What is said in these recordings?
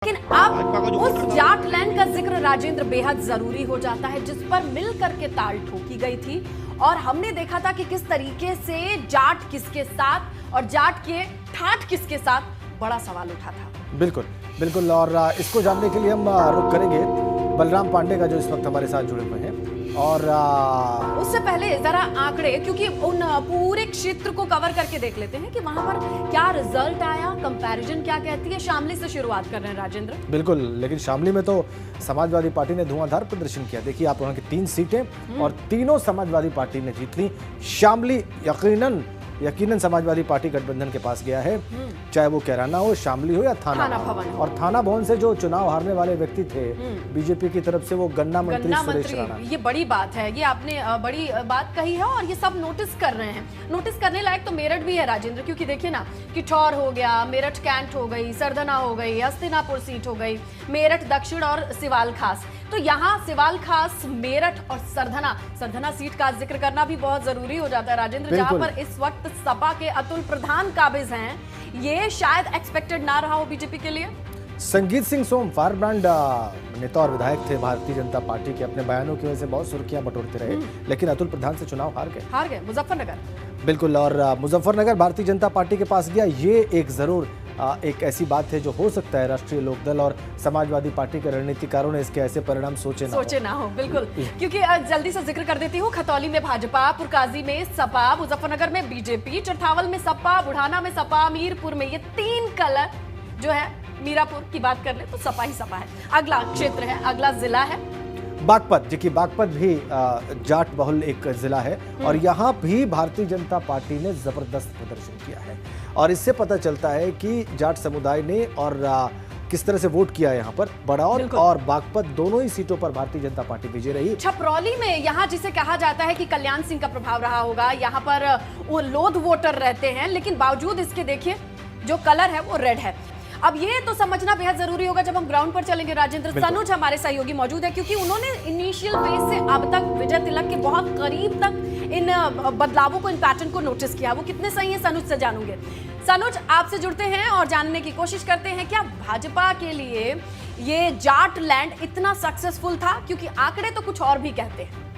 लेकिन अब उस जाट लैंड का जिक्र राजेंद्र बेहद जरूरी हो जाता है जिस पर मिल करके ताल ठोकी गई थी और हमने देखा था कि किस तरीके से जाट किसके साथ और जाट के ठाठ किसके साथ बड़ा सवाल उठा था। बिल्कुल बिल्कुल। और इसको जानने के लिए हम रुक करेंगे बलराम पांडे का जो इस वक्त हमारे साथ जुड़े हुए हैं। और उससे पहले जरा आंकड़े, क्योंकि उन पूरे क्षेत्र को कवर करके देख लेते हैं कि वहां पर क्या रिजल्ट आया, कंपैरिजन क्या कहती है। शामली से शुरुआत कर रहे हैं राजेंद्र। बिल्कुल, लेकिन शामली में तो समाजवादी पार्टी ने धुआंधार प्रदर्शन किया। देखिए आप, वहां की 3 सीटें और तीनों समाजवादी पार्टी ने जीत ली। शामली यकीनन समाजवादी पार्टी गठबंधन के पास गया है, चाहे वो कैराना हो, शामली हो या थाना भवन। और थाना भवन से जो चुनाव हारने वाले व्यक्ति थे बीजेपी की तरफ से, वो गन्ना मंत्री सुरेश राणा। ये बड़ी बात है, ये आपने बड़ी बात कही है और ये सब नोटिस कर रहे हैं। नोटिस करने लायक तो मेरठ भी है राजेंद्र, क्योंकि देखिए ना, किठौर हो गया, मेरठ कैंट हो गई, सरधना हो गई, हस्तिनापुर सीट हो गई, मेरठ दक्षिण और सिवाल खास। तो यहाँ सिवाल खास, मेरठ और सरधना सीट का जिक्र करना भी बहुत जरूरी हो जाता है राजेंद्र, जहां पर इस वक्त सपा के अतुल प्रधान काबिज हैं। ये शायद एक्सपेक्टेड ना रहा हो बीजेपी के लिए। संगीत सिंह सोम फायरब्रांड नेता और विधायक थे भारतीय जनता पार्टी के, अपने बयानों की वजह से बहुत सुर्खियां बटोरते रहे, लेकिन अतुल प्रधान से चुनाव हार गए मुजफ्फरनगर। बिल्कुल, और मुजफ्फरनगर भारतीय जनता पार्टी के पास गया। ये एक जरूर एक ऐसी बात है जो हो सकता है राष्ट्रीय लोकदल और समाजवादी पार्टी के रणनीतिकारों ने इसके ऐसे परिणाम सोचे ना हो। बिल्कुल, क्योंकि जल्दी से जिक्र कर देती हूँ। खतौली में भाजपा, पुरकाजी में सपा, मुजफ्फरनगर में बीजेपी, चरथावल में सपा, बुढ़ाना में सपा, मीरपुर में, ये 3 कलर जो है, मीरापुर की बात कर ले तो सपा ही सपा है। अगला क्षेत्र है, अगला जिला है बागपत। देखिए बागपत भी जाट बहुल एक जिला है और यहाँ भी भारतीय जनता पार्टी ने जबरदस्त प्रदर्शन किया है और इससे पता चलता है कि जाट समुदाय ने और किस तरह से वोट किया यहाँ पर। बड़ौल और बागपत दोनों ही सीटों पर भारतीय जनता पार्टी विजय रही। छपरौली में, यहाँ जिसे कहा जाता है कि कल्याण सिंह का प्रभाव रहा होगा, यहाँ पर वो लोध वोटर रहते हैं, लेकिन बावजूद इसके देखिए जो कलर है वो रेड है। अब ये तो समझना बेहद जरूरी होगा जब हम ग्राउंड पर चलेंगे राजेंद्र। सनुज हमारे सहयोगी मौजूद है, क्योंकि उन्होंने इनिशियल फेज से अब तक विजय तिलक के बहुत करीब तक इन बदलावों को, इन पैटर्न को नोटिस किया। वो कितने सही है सनुज से जानूंगे। सनुज, आपसे जुड़ते हैं और जानने की कोशिश करते हैं, क्या भाजपा के लिए ये जाट लैंड इतना सक्सेसफुल था? क्योंकि आंकड़े तो कुछ और भी कहते हैं।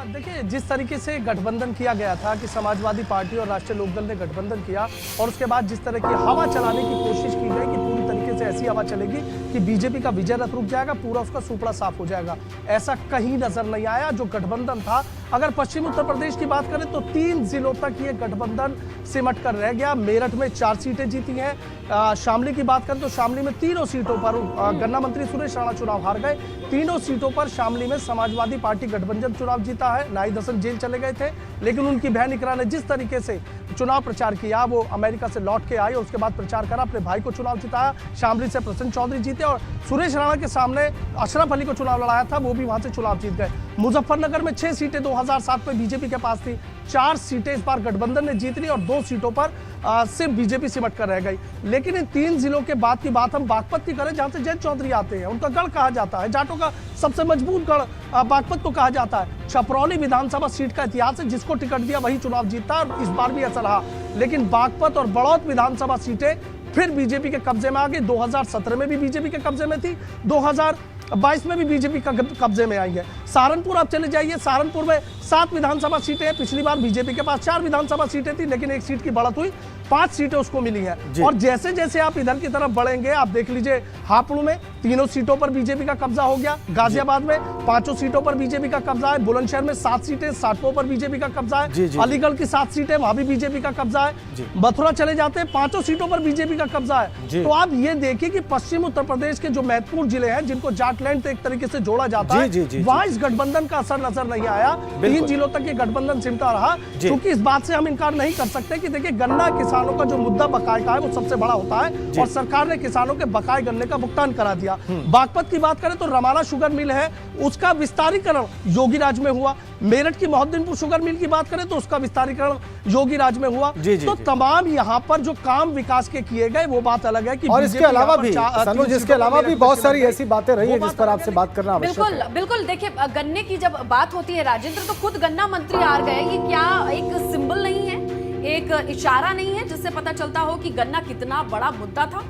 देखिए, जिस तरीके से गठबंधन किया गया था कि समाजवादी पार्टी और राष्ट्रीय लोकदल ने गठबंधन किया और उसके बाद जिस तरह की हवा चलाने की कोशिश की गई कि पूरी तरीके से ऐसी हवा चलेगी कि बीजेपी का विजय रथ रुक जाएगा, पूरा उसका सुपड़ा साफ हो जाएगा, ऐसा कहीं नजर नहीं आया। जो गठबंधन था, अगर पश्चिम उत्तर प्रदेश की बात करें तो 3 जिलों तक ये गठबंधन सिमट कर रह गया। मेरठ में 4 सीटें जीती हैं। शामली की बात करें तो शामली में 3 सीटों पर गन्ना मंत्री सुरेश राणा चुनाव हार गए। 3 सीटों पर शामली में समाजवादी पार्टी गठबंधन चुनाव जीता है। नाहिद हसन जेल चले गए थे, लेकिन उनकी बहन इकरा ने जिस तरीके से चुनाव प्रचार किया, वो अमेरिका से लौट के आई और उसके बाद प्रचार करा, अपने भाई को चुनाव जिताया। शामली से प्रसन्न चौधरी जीते और सुरेश राणा के सामने अशरफ अली को चुनाव लड़ाया था, वो भी वहां से चुनाव जीत गए। मुजफ्फरनगर में 6 सीटें 2007 में बीजेपी के पास थी, 4 सीटें इस बार गठबंधन ने जीत ली और 2 सीटों पर सिर्फ बीजेपी सिमट कर रह गई। लेकिन इन 3 जिलों के बाद की बात हम बागपत की करें, जहां से जयंत चौधरी आते हैं, उनका गढ़ कहा जाता है, जाटों का सबसे मजबूत गढ़ बागपत को कहा जाता है। छपरौली विधानसभा सीट का इतिहास है, जिसको टिकट दिया वही चुनाव जीतता है और इस बार भी ऐसा रहा। लेकिन बागपत और बड़ौद विधानसभा सीटें फिर बीजेपी के कब्जे में आ गई। 2017 में भी बीजेपी के कब्जे में थी, 2022 में भी बीजेपी का कब्जे में आई है। सहारनपुर आप चले जाइए, सहारनपुर में 7 विधानसभा सीटें हैं। पिछली बार बीजेपी के पास 4 विधानसभा सीटें थी, लेकिन 1 सीट की बढ़त हुई, 5 सीटें उसको मिली हैं। और जैसे जैसे आप इधर की तरफ बढ़ेंगे, आप देख लीजिए हापुड़ में 3 सीटों पर बीजेपी का कब्जा हो गया, गाजियाबाद में 5 सीटों पर बीजेपी का कब्जा है, बुलंदशहर में 7 सीटें 60 पर बीजेपी का कब्जा है, अलीगढ़ की 7 सीटें वहां भी बीजेपी का कब्जा है, मथुरा चले जाते हैं 5 सीटों पर बीजेपी का कब्जा है। तो आप ये देखिए कि पश्चिम उत्तर प्रदेश के जो महत्वपूर्ण जिले हैं, जिनको जाटलैंड एक तरीके से जोड़ा जाता है, वहां इस गठबंधन का असर नजर नहीं आया। 3 जिलों तक ये गठबंधन सिमटा रहा, क्योंकि इस बात से हम इनकार नहीं कर सकते कि देखिए, गन्ना किसानों का जो मुद्दा बकाये का है, वो सबसे बड़ा होता है और सरकार ने किसानों के बकाये गन्ने का भुगतान करा दिया। बागपत की बात करें तो रमाना शुगर मिल है, उसका विस्तारीकरण योगी राज में हुआ। मेरठ की मोहद्दीनपुर शुगर मिल की बात करें तो उसका विस्तारीकरण योगी राज में हुआ। तो तमाम यहाँ पर जो काम विकास के किए गए, वो बात अलग है कि और इसके अलावा भी सनुज, इसके अलावा भी बहुत सारी ऐसी बातें रही है जिस पर आपसे बात करना आवश्यक है। बिल्कुल बिल्कुल। देखिए, गन्ने की जब बात होती है राजेंद्र, तो खुद गन्ना मंत्री हार गए। ये क्या एक सिंबल नहीं है एक इशारा नहीं है जिससे पता चलता हो कि गन्ना कितना बड़ा मुद्दा था?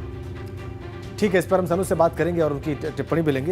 ठीक है, इस पर हम सनु से बात करेंगे और उनकी टिप्पणी भी लेंगे।